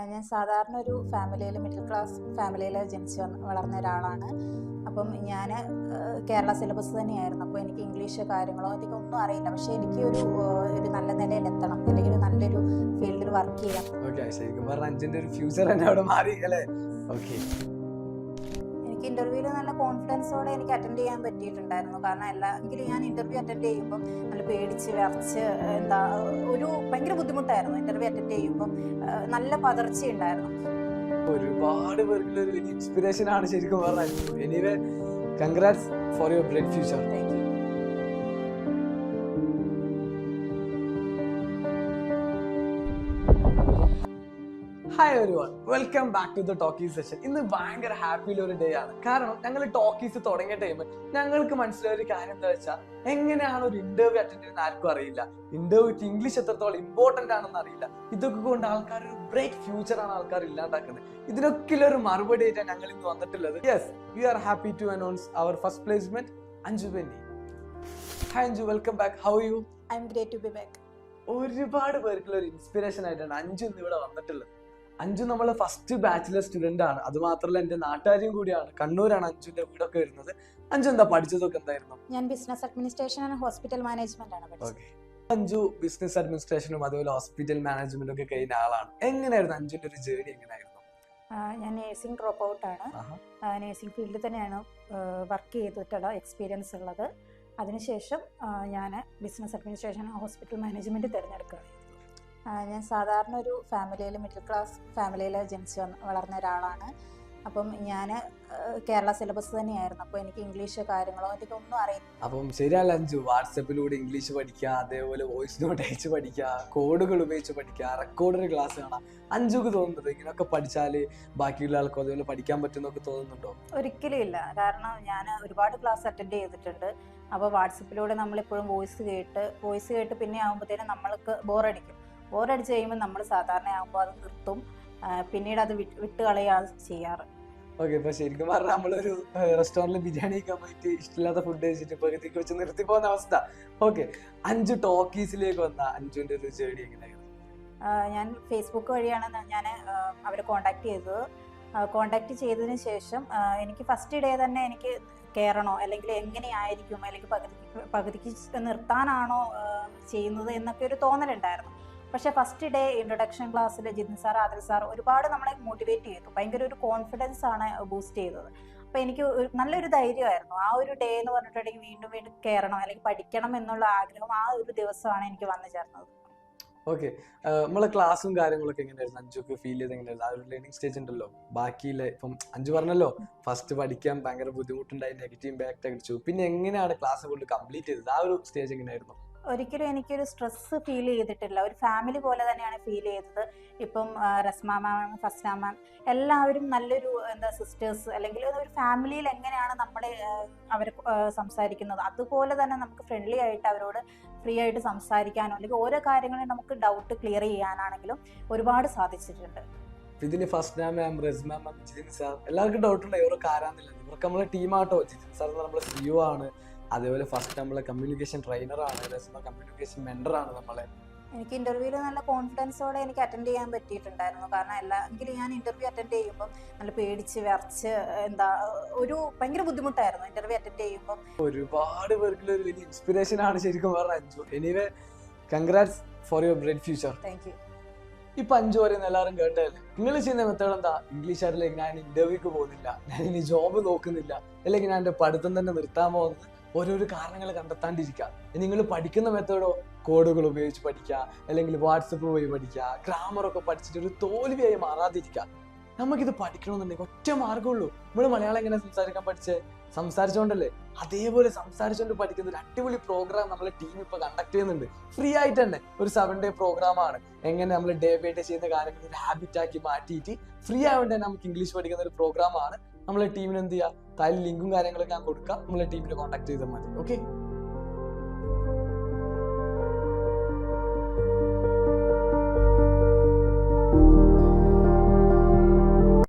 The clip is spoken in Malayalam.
ഞാൻ സാധാരണ ഒരു ഫാമിലിയിൽ മിഡിൽ ക്ലാസ് ഫാമിലിയിൽ ജനിച്ച് വളർന്ന ഒരാളാണ്. അപ്പം ഞാൻ കേരള സിലബസ് തന്നെയായിരുന്നു. അപ്പോൾ എനിക്ക് ഇംഗ്ലീഷ് കാര്യങ്ങളോ അധികം ഒന്നും അറിയില്ല. പക്ഷേ എനിക്ക് ഒരു നല്ല നിലയിലെത്തണം, അല്ലെങ്കിൽ ഒരു നല്ലൊരു ഫീൽഡിൽ വർക്ക് ചെയ്യാം. ശരിക്കും പറഞ്ഞാൽ അഞ്ചിന്റെ ഒരു ഫ്യൂച്ചർ തന്നെ അവിടെ മാറി അല്ലേ? എനിക്ക് ഇന്റർവ്യൂവിൽ നല്ല കോൺഫിഡൻസോടെ എനിക്ക് അറ്റൻഡ് ചെയ്യാൻ പറ്റിയിട്ടുണ്ടായിരുന്നു. കാരണം എങ്കിലും ഞാൻ ഇന്റർവ്യൂ അറ്റൻഡ് ചെയ്യുമ്പം നല്ല പേടിച്ച് വിറച്ച് ഒരു ഭയങ്കര ബുദ്ധിമുട്ടായിരുന്നു. ഇന്റർവ്യൂ അറ്റൻഡ് ചെയ്യുമ്പം നല്ല പതർച്ചയുണ്ടായിരുന്നു. ഒരുപാട് പേർക്കുള്ള ഒരു വലിയ ഇൻസ്പിറേഷൻ ആണ് ശരിക്കും പറഞ്ഞാൽ. Anyway, congrats for your bright future. Hi everyone, welcome back to the talkies session. ഇന്ന് ഭയങ്കര ഹാപ്പിയുള്ള ഒരു ഡേ ആണ്. കാരണം ഞങ്ങൾ ടോക്കീസ് തുടങ്ങിയ ടൈമിൽ ഞങ്ങൾക്ക് മനസ്സിലായ ഒരു കാര്യം എന്താ വെച്ചാൽ, എങ്ങനെയാണ് ഒരു ഇന്റർവ്യൂ അറ്റൻഡ് ചെയ്യുന്ന ആർക്കും അറിയില്ല. ഇന്റർവ്യൂ ഇംഗ്ലീഷ് എത്രത്തോളം ഇമ്പോർട്ടന്റ് ആണെന്ന് അറിയില്ല. ഇതൊക്കെ കൊണ്ട് ആൾക്കാർ ഒരു ബ്രൈറ്റ് ഫ്യൂച്ചർ ആണ് ആൾക്കാർ ഇല്ലാണ്ടാക്കുന്നത്. ഇതിനൊക്കെ ഒരു മറുപടി ആയിട്ടാണ് ഞങ്ങൾ ഇന്ന് വന്നിട്ടുള്ളത്. Yes, we are happy to announce our first placement, Anju Benny. Hi Anju, welcome back. How are you? I am great to be back. ഒരുപാട് പേർക്കുള്ള ഒരു ഇൻസ്പിറേഷൻ ആയിട്ടാണ് അഞ്ജു ഇന്ന് ഇവിടെ വന്നിട്ടുള്ളത്. അഞ്ജു നമ്മളെ ഫസ്റ്റ് ബാച്ചിലർ സ്റ്റുഡന്റ് ആണ്. അത് മാത്രമല്ല എന്റെ നാട്ടുകാരിയും കൂടിയാണ്. കണ്ണൂരാണ് അഞ്ജുന്റെ വീടൊക്കെ വരുന്നത്. അഞ്ജു എന്താ പഠിച്ചതൊക്കെ എന്തായിരുന്നു? ഞാൻ business administration and hospital management ആണ് പഠിച്ചത്. അഞ്ജു ബിസിനസ് അഡ്മിനിസ്ട്രേഷനും അതുപോലെ ഹോസ്പിറ്റൽ മാനേജ്മെന്റും ഒക്കെ കഴിഞ്ഞ ആളാണ്. എങ്ങനെയായിരുന്നു അഞ്ജുന്റെ ഒരു ജേർണി? എങ്ങനെയായിരുന്നു? ഞാൻ നേഴ്സിംഗ് ഡ്രോപ്പ് ഔട്ട് ആണ്. നേഴ്സിംഗ് ഫീൽഡിൽ തന്നെയാണ് വർക്ക് ചെയ്തിട്ടുള്ള എക്സ്പീരിയൻസ് ഉള്ളത്. അതിനുശേഷം ഞാൻ ബിസിനസ് അഡ്മിനിസ്ട്രേഷൻ ഹോസ്പിറ്റൽ മാനേജ്മെന്റ് തിരഞ്ഞെടുക്കുകയായിരുന്നു. ഞാൻ സാധാരണ ഒരു ഫാമിലിയിൽ മിഡിൽ ക്ലാസ് ഫാമിലിയിൽ ജനിച്ച് വളർന്ന ഒരാളാണ്. അപ്പം ഞാൻ കേരള സിലബസ് തന്നെയായിരുന്നു. അപ്പോൾ എനിക്ക് ഇംഗ്ലീഷ് കാര്യങ്ങളോ അധികം ഒന്നും അറിയില്ല. അപ്പം ശരിയല്ല അഞ്ജു, വാട്സപ്പിലൂടെ ഇംഗ്ലീഷ് പഠിക്കുക, അതേപോലെ വോയിസ് നോട്ട് അയച്ച് പഠിക്കുക, കോഡുകൾ ഉപയോഗിച്ച് പഠിക്കുക, റെക്കോർഡഡ് ക്ലാസ് കാണാം. അഞ്ജുക്ക് തോന്നുന്നത് ഇങ്ങനെയൊക്കെ പഠിച്ചാൽ ബാക്കിയുള്ള ആൾക്കും അതേപോലെ പഠിക്കാൻ പറ്റുന്നൊക്കെ തോന്നുന്നുണ്ടോ? ഒരിക്കലും ഇല്ല. കാരണം ഞാൻ ഒരുപാട് ക്ലാസ് അറ്റൻഡ് ചെയ്തിട്ടുണ്ട്. അപ്പോൾ വാട്സപ്പിലൂടെ നമ്മളെപ്പോഴും വോയിസ് കേട്ട് പിന്നെ ആകുമ്പോഴത്തേനും നമ്മൾക്ക് ബോറടിച്ച് കഴിയുമ്പോൾ നമ്മൾ സാധാരണ ആകുമ്പോൾ അത് നിർത്തും. പിന്നീട് അത് വിട്ട് കളയാണ് ചെയ്യാറ്. ഓക്കെ, ഇപ്പൊ ശരിക്കും പറഞ്ഞാൽ നമ്മളൊരു റെസ്റ്റോറന്റിൽ ബിരിയാണി കഴിക്കാൻ പോയിട്ട് ഇഷ്ടമില്ലാത്ത ഫുഡ് കഴിച്ചിട്ട് പകുതിക്ക് വെച്ച് നിർത്തി പോകുന്ന അവസ്ഥ. ഓക്കെ, അഞ്ജു ടോക്കീസിലേക്ക് വന്ന അഞ്ജുവിന്റെ ഒരു ജേർണി എങ്ങനെയായിരുന്നു? ഞാൻ ഫേസ്ബുക്ക് വഴിയാണ് ഞാൻ അവരെ കോണ്ടാക്ട് ചെയ്തതിന് ശേഷം എനിക്ക് ഫസ്റ്റ് ഡേ തന്നെ എനിക്ക് കയറണോ, അല്ലെങ്കിൽ എങ്ങനെയായിരിക്കും, അല്ലെങ്കിൽ പകുതിക്ക് നിർത്താനാണോ ചെയ്യുന്നത് എന്നൊക്കെ ഒരു തോന്നലുണ്ടായിരുന്നു. പക്ഷേ ഫസ്റ്റ് ഡേ ഇൻട്രൊഡക്ഷൻ ക്ലാസ്സിൽ ജിതിൻ സാർ, ആദിൽ സാർ ഒരുപാട് നമ്മളെ മോട്ടിവേറ്റ് ചെയ്തു. ഭയങ്കര ഒരു കോൺഫിഡൻസ് ആണ് ബൂസ്റ്റ് ചെയ്തത്. അപ്പോൾ എനിക്ക് നല്ലൊരു ധൈര്യമായിരുന്നു. ആ ഒരു ഡേ എന്ന് പറഞ്ഞിട്ടുണ്ടെങ്കിൽ വീണ്ടും കയറണം അല്ലെങ്കിൽ പഠിക്കണം എന്നുള്ള ആഗ്രഹം ആ ഒരു ദിവസമാണ് എനിക്ക് വന്നു ചേർന്നത്. ഓക്കെ, നമ്മളെ ക്ലാസ്സും കാര്യങ്ങളൊക്കെ എങ്ങനെയായിരുന്നു? അഞ്ജുക്ക് ഫീൽ ചെയ്ത് എങ്ങനെയായിരുന്നു? ആ ഒരു ലേണിംഗ് സ്റ്റേജ് ഉണ്ടല്ലോ, ബാക്കിയില്ല. ഇപ്പം അഞ്ജു പറഞ്ഞല്ലോ ഫസ്റ്റ് പഠിക്കാൻ ഭയങ്കര ബുദ്ധിമുട്ടുണ്ടായി, നെഗറ്റീവ് ഇമ്പാക്ട് അടിച്ചു. പിന്നെ എങ്ങനെയാണ് ക്ലാസ് കൊണ്ട് കംപ്ലീറ്റ് ചെയ്തത്? ആ ഒരു സ്റ്റേജ് എങ്ങനെയായിരുന്നു? ഒരിക്കലും എനിക്കൊരു സ്ട്രെസ് ഫീൽ ചെയ്തിട്ടില്ല. ഒരു ഫാമിലി പോലെ തന്നെയാണ് ഫീൽ ചെയ്തത്. ഇപ്പം റസ്മ മാം, ഫസ്ന മാം എല്ലാവരും നല്ലൊരു സിസ്റ്റേഴ്സ്, അല്ലെങ്കിൽ ഒരു ഫാമിലിയിൽ എങ്ങനെയാണ് നമ്മൾ അവർ സംസാരിക്കുന്നത് അതുപോലെ തന്നെ നമുക്ക് ഫ്രണ്ട്ലി ആയിട്ട് അവരോട് ഫ്രീ ആയിട്ട് സംസാരിക്കാനോ അല്ലെങ്കിൽ ഓരോ കാര്യങ്ങളും നമുക്ക് ഡൗട്ട് ക്ലിയർ ചെയ്യാനാണെങ്കിലും ഒരുപാട് സാധിച്ചിട്ടുണ്ട്. ഇതിന് ഫസ്ന മാം, റസ്മ മാം, ജിതിൻ സാർ എല്ലാവർക്കും ഡൗട്ട് ഉണ്ടായി ഇവരൊക്കെ ആരാന്നില്ല. ഇവർക്ക് നമ്മളെ ടീമാട്ടോ. ജിതിൻ സാർ നമ്മളെ സിഇഒ ആണ്. അതേപോലെ ഫസ്റ്റ് നമ്മളെ കമ്മ്യൂണിക്കേഷൻ ട്രെയിനറാണ്, കമ്മ്യൂണിക്കേഷൻ മെന്ററാണ് നമ്മളെ. എനിക്ക് ഇന്റർവ്യൂവിൽ നല്ല കോൺഫിഡൻസോടെ എനിക്ക് അറ്റൻഡ് ചെയ്യാൻ പറ്റിയിട്ടുണ്ടായിരുന്നു. കാരണം എങ്കിലും ഞാൻ ഇന്റർവ്യൂ അറ്റൻഡ് ചെയ്യുമ്പോൾ നല്ല പേടിച്ച് വിറച്ച് ഒരു ഭയങ്കര ബുദ്ധിമുട്ടായിരുന്നു ഇന്റർവ്യൂ അറ്റൻഡ് ചെയ്യുമ്പോൾ. ഒരുപാട് പേർക്കുള്ള ഒരു വലിയ ഇൻസ്പിറേഷൻ ആണ് ശരിക്കും പറഞ്ഞ Anju. Anyway, congrats for your bright future. Thank you. ഇപ്പൊ അഞ്ജു പറയുന്ന എല്ലാവരും കേട്ടല്ലേ, നിങ്ങൾ ചെയ്യുന്ന മെത്തേഡ് എന്താ? ഇംഗ്ലീഷ് ആയിട്ടില്ലെങ്കിൽ ഞാൻ ഇന്റർവ്യൂക്ക് പോകുന്നില്ല, ഞാൻ ഇനി ജോബ് നോക്കുന്നില്ല, അല്ലെങ്കിൽ ഞാൻ എന്റെ പഠിത്തം തന്നെ നിർത്താൻ പോകുന്നത്, ഓരോരോ കാരണങ്ങൾ കണ്ടെത്താണ്ടിരിക്കുക. നിങ്ങൾ പഠിക്കുന്ന മെത്തേഡോ കോഡുകൾ ഉപയോഗിച്ച് പഠിക്കുക, അല്ലെങ്കിൽ വാട്സപ്പ് വഴി പഠിക്കുക, ഗ്രാമറൊക്കെ പഠിച്ചിട്ട് ഒരു തോൽവിയായി മാറാതിരിക്കുക. നമുക്കിത് പഠിക്കണമെന്നുണ്ടെങ്കിൽ ഒറ്റ മാർഗമുള്ളൂ. നമ്മൾ മലയാളം എങ്ങനെ സംസാരിക്കാൻ സംസാരിച്ചോണ്ടല്ലേ? അതേപോലെ സംസാരിച്ചുകൊണ്ട് പഠിക്കുന്ന ഒരു അടിപൊളി പ്രോഗ്രാം നമ്മളെ ടീം ഇപ്പൊ കണ്ടക്ട് ചെയ്യുന്നുണ്ട്. ഫ്രീ ആയിട്ട് തന്നെ ഒരു 7 ഡേ പ്രോഗ്രാമാണ്. എങ്ങനെ നമ്മൾ ഡേ ബൈ ഡേ ചെയ്യുന്ന കാര്യങ്ങൾ ഒരു ഹാബിറ്റ് ആക്കി മാറ്റിയിട്ട് ഫ്രീ ആയതുകൊണ്ട് തന്നെ നമുക്ക് ഇംഗ്ലീഷ് പഠിക്കുന്ന ഒരു പ്രോഗ്രാമാണ്. നമ്മളെ ടീമിന് എന്ത് ചെയ്യുക, താഴെ ലിങ്കും കാര്യങ്ങളൊക്കെ ഞാൻ കൊടുക്കാം. നമ്മളെ ടീമിനെ കോൺടാക്ട് ചെയ്താൽ മതി. ഓക്കെ.